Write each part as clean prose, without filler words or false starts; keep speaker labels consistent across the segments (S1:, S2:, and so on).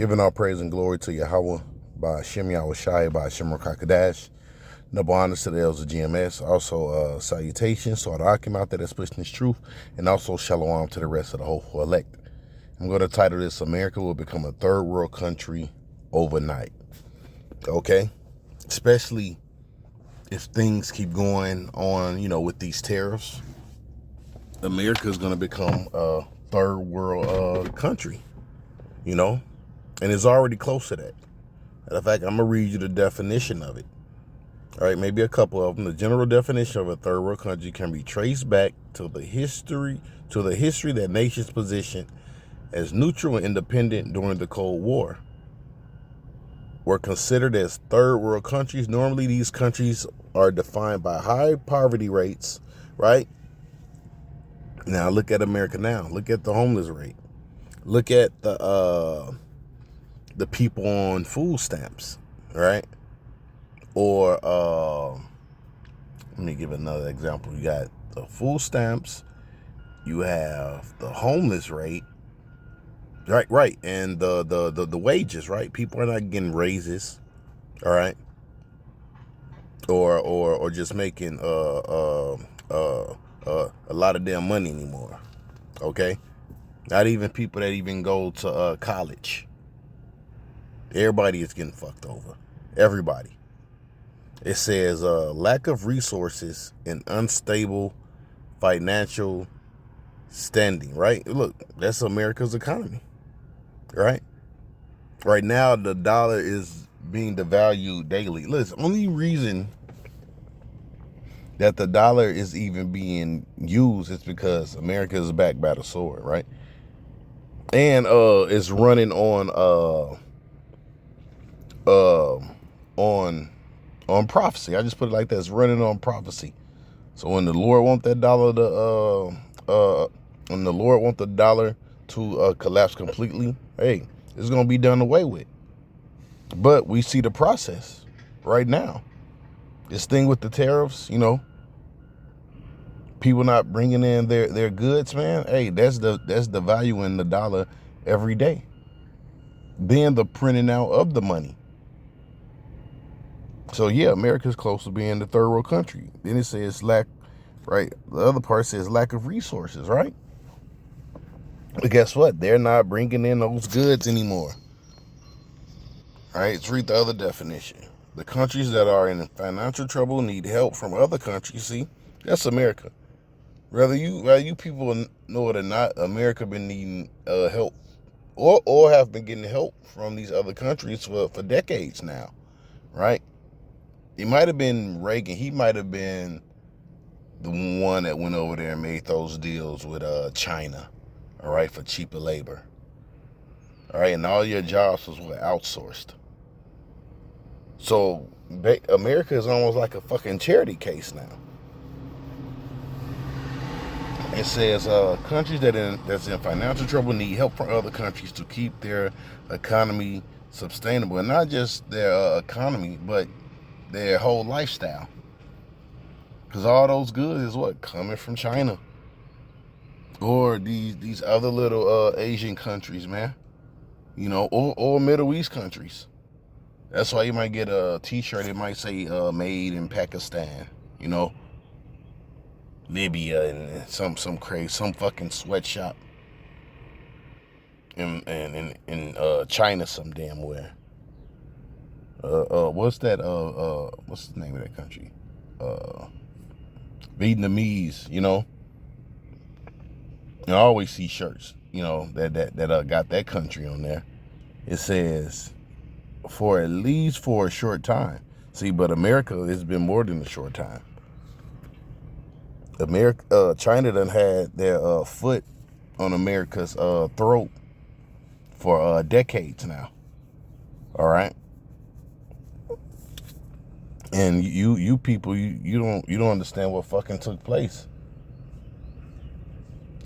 S1: Giving all praise and glory to Yahweh by Hashem Yahweh Shai by Hashem Rakakadash. Double honors to the elders of GMS. Also, salutations to all the Akim out there that's pushing this truth. And also, shalom to the rest of the hopeful elect. I'm going to title this, America will become a third world country overnight. Okay? Especially if things keep going on, with these tariffs. America is going to become a third world country, and it's already close to that. Matter of fact, I'm going to read you the definition of it. All right, maybe a couple of them. The general definition of a third world country can be traced back to the history that nations positioned as neutral and independent during the Cold War were considered as third world countries. Normally, these countries are defined by high poverty rates, right? Now, look at America now. Look at the homeless rate. Look at the people on food stamps, right? Or let me give another example. You got the food stamps, you have the homeless rate, right, and the wages, right? People are not getting raises, all right, or just making a lot of damn money anymore. Okay, not even people that even go to college. Everybody is getting fucked over. Everybody. It says lack of resources and unstable financial standing, right? Look, that's America's economy, right? Right now, the dollar is being devalued daily. Listen, only reason that the dollar is even being used is because America is backed by the sword, right? And it's running on prophecy. I just put it like that. It's running on prophecy. So when the Lord want that dollar to collapse completely, hey, it's gonna be done away with. But we see the process right now. This thing with the tariffs, people not bringing in their goods, man. Hey, that's the value in the dollar every day. Then the printing out of the money. So yeah, America's close to being the third world country. Then it says lack, right? The other part says lack of resources, right? But guess what? They're not bringing in those goods anymore. All right, let's read the other definition. The countries that are in financial trouble need help from other countries. See, that's America. Whether you people know it or not, America been needing help or have been getting help from these other countries for decades now, right? It might have been Reagan. He might have been the one that went over there and made those deals with China, all right, for cheaper labor. All right, and all your jobs were outsourced. So America is almost like a fucking charity case now. It says countries that's in financial trouble need help from other countries to keep their economy sustainable. And not just their economy, but their whole lifestyle. Because all those goods is what? Coming from China. Or these other little Asian countries, man. Or Middle East countries. That's why you might get a t-shirt, it might say made in Pakistan, Libya and some fucking sweatshop in China some damn where. What's that? What's the name of that country? Vietnamese. I always see shirts, that got that country on there. It says for at least for a short time. See, but America has been more than a short time. China done had their foot on America's throat for decades now. All right. And you people, you don't understand what fucking took place.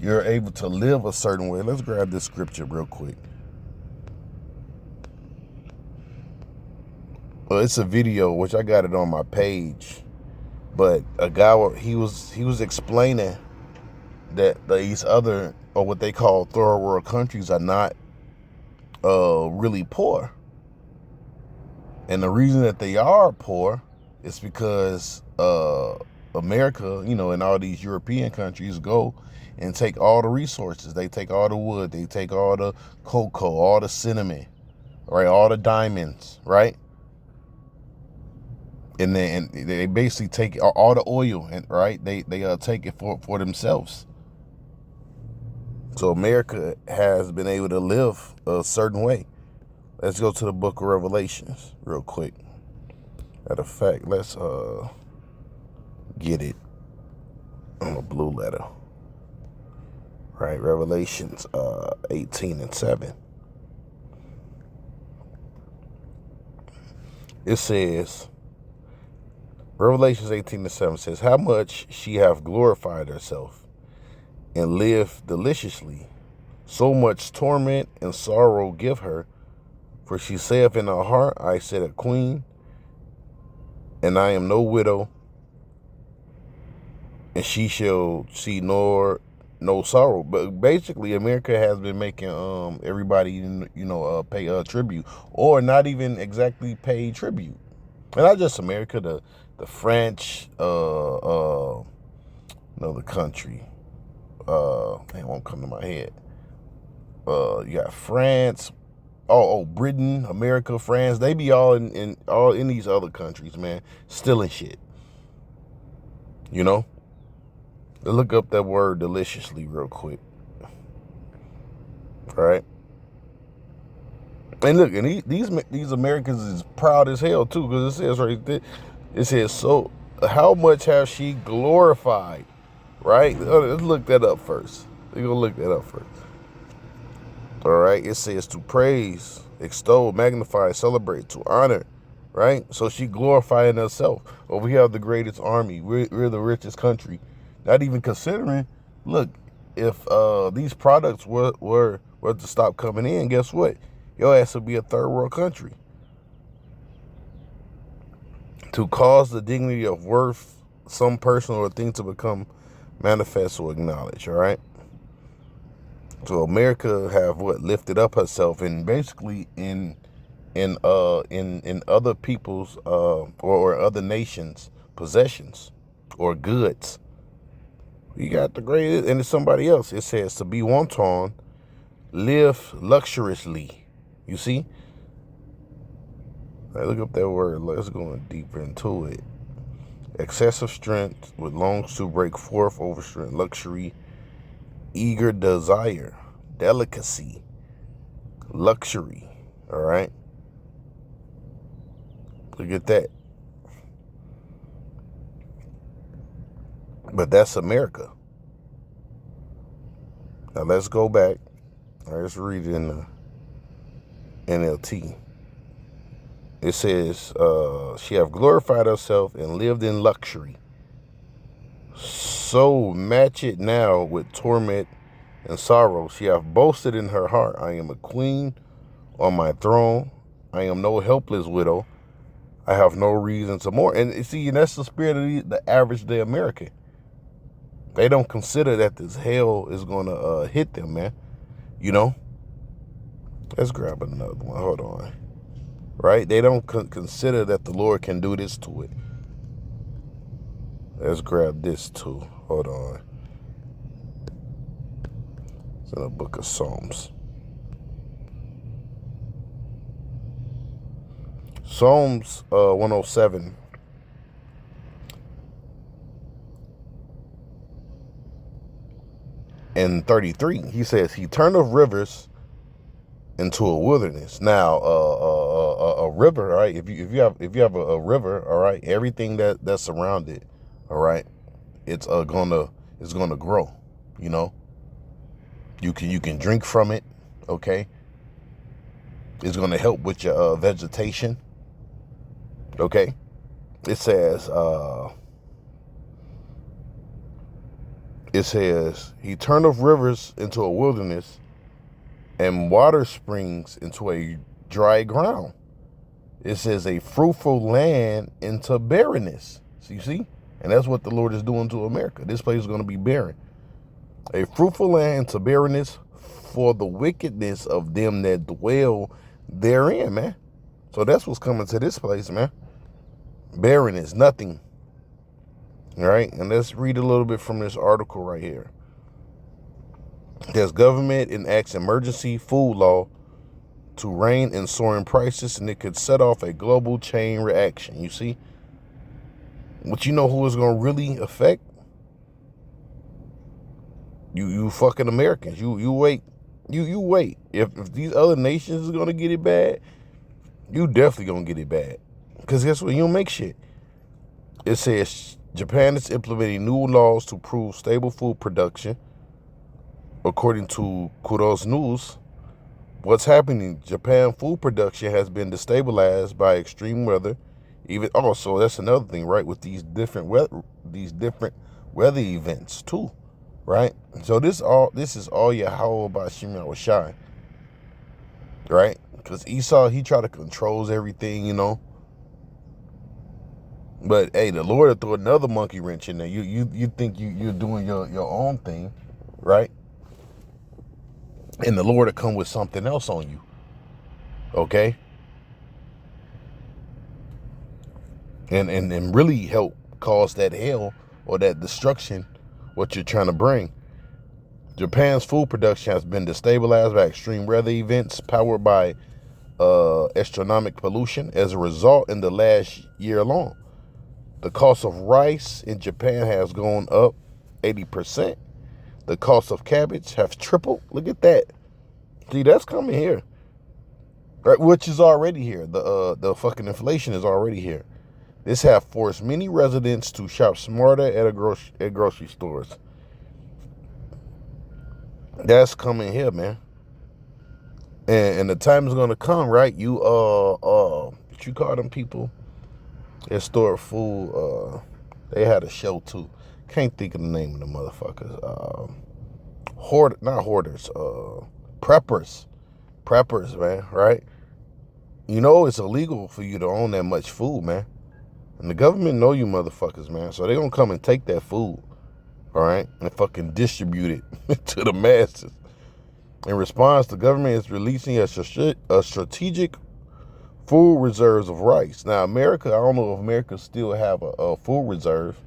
S1: You're able to live a certain way. Let's grab this scripture real quick. It's a video, which I got it on my page, but a guy, he was explaining that these other, or what they call third world countries, are not really poor. And the reason that they are poor is because America, and all these European countries go and take all the resources. They take all the wood, they take all the cocoa, all the cinnamon, right? All the diamonds, right? And they basically take all the oil, and right? They take it for themselves. So America has been able to live a certain way. Let's go to the book of Revelations real quick. Matter of fact, let's get it on a blue letter. Right, Revelations 18:7. It says, Revelations 18:7 says, how much she hath glorified herself and lived deliciously. So much torment and sorrow give her. For she saith in her heart, I said a queen, and I am no widow, and she shall see no sorrow. But basically, America has been making everybody pay tribute, or not even exactly pay tribute. And not just America, the French, the country. It won't come to my head. You got France. Britain, America, France. They be all in these other countries, man, stealing shit. Look up that word deliciously real quick. All right. And look, and these Americans is proud as hell too, because it says right there, it says, so how much have she glorified? Right? Let's look that up first. We're gonna look that up first. All right. It says to praise, extol, magnify, celebrate, to honor. Right? So she glorifying herself. Oh, we have the greatest army. We're the richest country. Not even considering, look, if these products were to stop coming in, guess what? Your ass would be a third world country. To cause the dignity of worth, some person or thing to become manifest or acknowledged, all right? So America have lifted up herself, and basically in other people's or other nations' possessions or goods. You got the greatest, and it's somebody else. It says to be wanton, live luxuriously. You see? Right, look up that word. Let's go deeper into it. Excessive strength with longs to break forth, overstrength, luxury, eager desire, delicacy, luxury. All right? Look at that. But that's America. Now let's go back. All right, let's read it in the NLT. It says, she have glorified herself and lived in luxury. So match it now with torment and sorrow. She hath boasted in her heart, I am a queen on my throne. I am no helpless widow. I have no reason to mourn. And see, that's the spirit of the average day American. They don't consider that this hell is going to hit them, man. Let's grab another one. Hold on. Right? They don't consider that the Lord can do this to it. Let's grab this too. Hold on. It's in the book of Psalms. Psalms 107. And 33, he says, he turneth rivers into a wilderness. Now, a river, right? If you have a river, all right, everything that's surrounded, all right, it's gonna grow. You can drink from it, okay. It's gonna help with your vegetation, okay. It says. It says, he turneth rivers into a wilderness and water springs into a dry ground. It says a fruitful land into barrenness. So you see? And that's what the Lord is doing to America. This place is going to be barren. A fruitful land into barrenness, for the wickedness of them that dwell therein, man. So that's what's coming to this place, man. Barrenness, nothing. All right, and let's read a little bit from this article right here. There's government enacts emergency food law to rein in soaring prices, and it could set off a global chain reaction. You see? But you know who is going to really affect? You fucking Americans. You wait. You wait. If these other nations is going to get it bad, you definitely going to get it bad. Because guess what? You don't make shit. It says Japan is implementing new laws to improve stable food production. According to Kudos News, what's happening? Japan food production has been destabilized by extreme weather. Even also, that's another thing, right? With these different weather events too, right? So this is all Yahweh Bashim Yahushai, right? Because Esau, he tried to control everything, you know. But hey, the Lord will throw another monkey wrench in there. You think you're doing your own thing, right? And the Lord will come with something else on you. Okay? And really help cause that hell or that destruction, what you're trying to bring. Japan's food production has been destabilized by extreme weather events powered by astronomical pollution. As a result, in the last year alone, the cost of rice in Japan has gone up 80%. The cost of cabbage has tripled. Look at that. See, that's coming here, right? Which is already here. The fucking inflation is already here. This have forced many residents to shop smarter at grocery stores. That's coming here, man. And the time is gonna come, right? What you call them people that store food? They had a show too. Can't think of the name of the motherfuckers. Not hoarders. Preppers, man, right? You know it's illegal for you to own that much food, man. And the government know you motherfuckers, man. So they're going to come and take that food, all right, and fucking distribute it to the masses. In response, the government is releasing a strategic food reserves of rice. Now, America, I don't know if America still have a food reserve,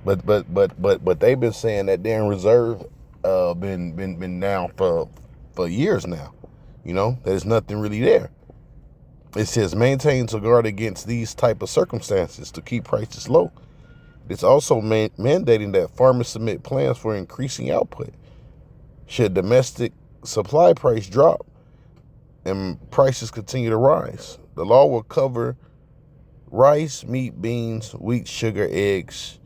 S1: but they've been saying that they're in reserve been now for years now. You know, there's nothing really there. It says maintain to guard against these type of circumstances to keep prices low. It's also mandating that farmers submit plans for increasing output. Should domestic supply price drop and prices continue to rise, the law will cover rice, meat, beans, wheat, sugar, eggs,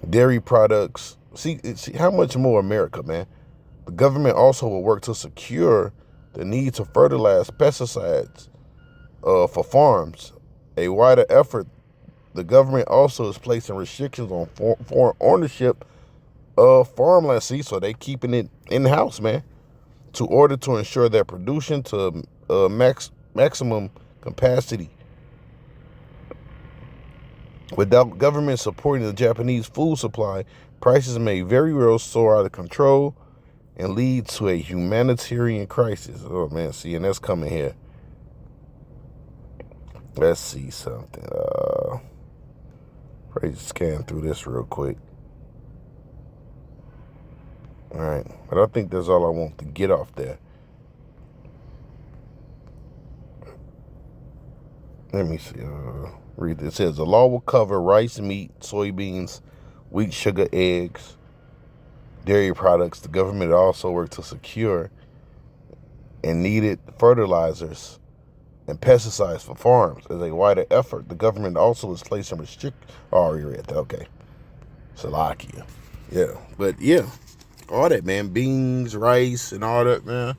S1: dairy products. See how much more America, man. The government also will work to secure the need to fertilize pesticides for farms. A wider effort, the government also is placing restrictions on foreign ownership of farmland. See, so they keeping it in-house, man, to order to ensure their production to maximum capacity. Without government supporting the Japanese food supply, prices may very well soar out of control and lead to a humanitarian crisis. Oh, man, see, and that's coming here. Let's see something. Probably scan through this real quick. All right, but I think that's all I want to get off there. Let me see. Read this. It says the law will cover rice, meat, soybeans, wheat, sugar, eggs, dairy products. The government also worked to secure and needed fertilizers and pesticides for farms. As a wider effort, the government also is placing restrictions. Oh, you read that. Okay. Salakia. Yeah. But yeah, all that, man. Beans, rice, and all that, man.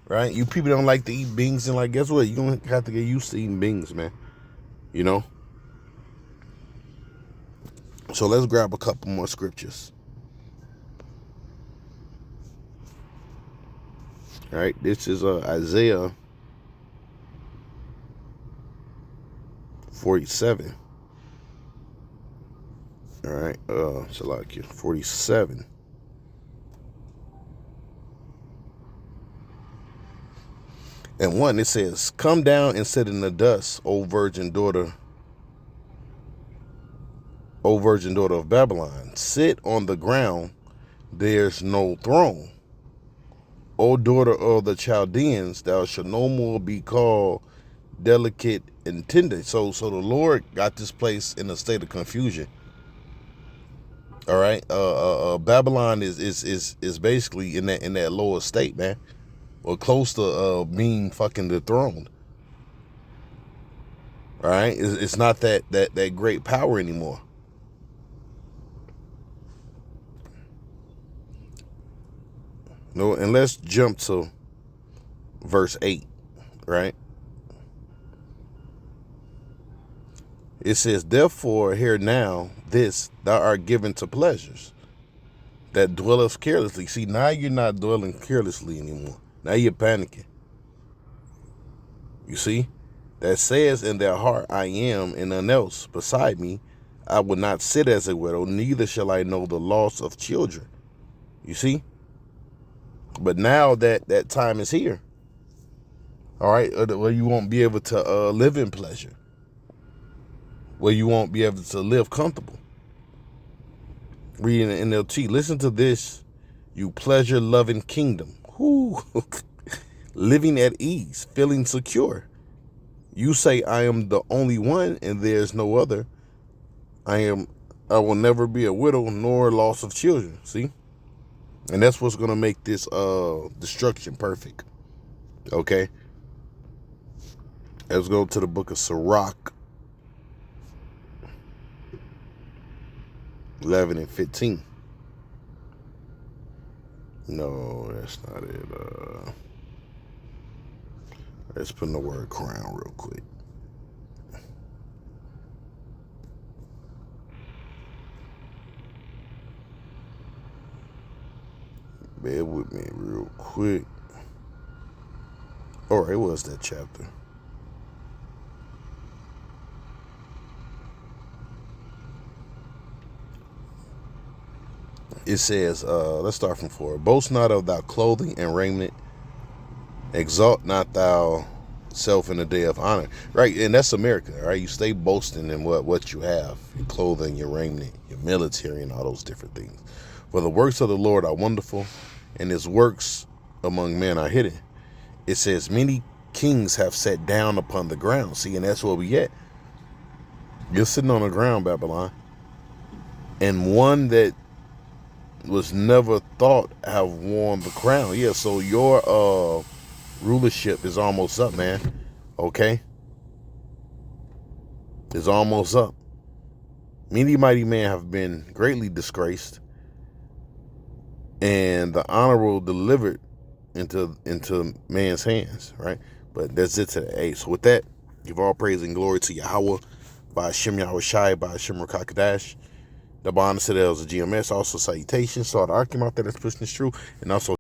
S1: Right? You people don't like to eat beans, and like, guess what? You're going to have to get used to eating beans, man. You know? So let's grab a couple more scriptures. All right, this is Isaiah 47. All right, Salakia 47. And 1, it says, "Come down and sit in the dust, O virgin daughter of Babylon. Sit on the ground, there's no throne. O daughter of the Chaldeans, thou shalt no more be called delicate and tender." So the Lord got this place in a state of confusion. All right. Babylon is basically in that lower state, man. Or close to being fucking dethroned. All right. It's not that great power anymore. No, and let's jump to verse 8, right? It says, "Therefore, hear now this, thou art given to pleasures, that dwelleth carelessly." See, now you're not dwelling carelessly anymore. Now you're panicking. You see? "That says in their heart, I am, and none else beside me. I will not sit as a widow, neither shall I know the loss of children." You see? But now that time is here. All right? Where you won't be able to live in pleasure. Where you won't be able to live comfortable. Reading the NLT. "Listen to this, you pleasure-loving kingdom. Whoo. Living at ease, feeling secure. You say, I am the only one and there's no other. I will never be a widow nor loss of children." See? And that's what's going to make this destruction perfect. Okay? Let's go to the book of Sirach 11 and 15. No, that's not it. Let's put in the word crown real quick. Bear with me real quick. All right, what's that chapter? It says, let's start from 4. "Boast not of thy clothing and raiment. Exalt not thou self in the day of honor." Right, and that's America, right? You stay boasting in what you have, your clothing, your raiment, your military, and all those different things. "For the works of the Lord are wonderful, and his works among men are hidden." It says, "Many kings have sat down upon the ground." See, and that's where we at. You're sitting on the ground, Babylon. "And one that was never thought have worn the crown." Yeah, so your rulership is almost up, man. Okay? It's almost up. "Many mighty men have been greatly disgraced, and the honorable delivered into man's hands," right? But that's it today. So with that, give all praise and glory to Yahweh, by Hashem Yahweh Shai, by Hashem Rakakadash. The bond to the GMS, also salutations. So the argument that is pushing is true, and also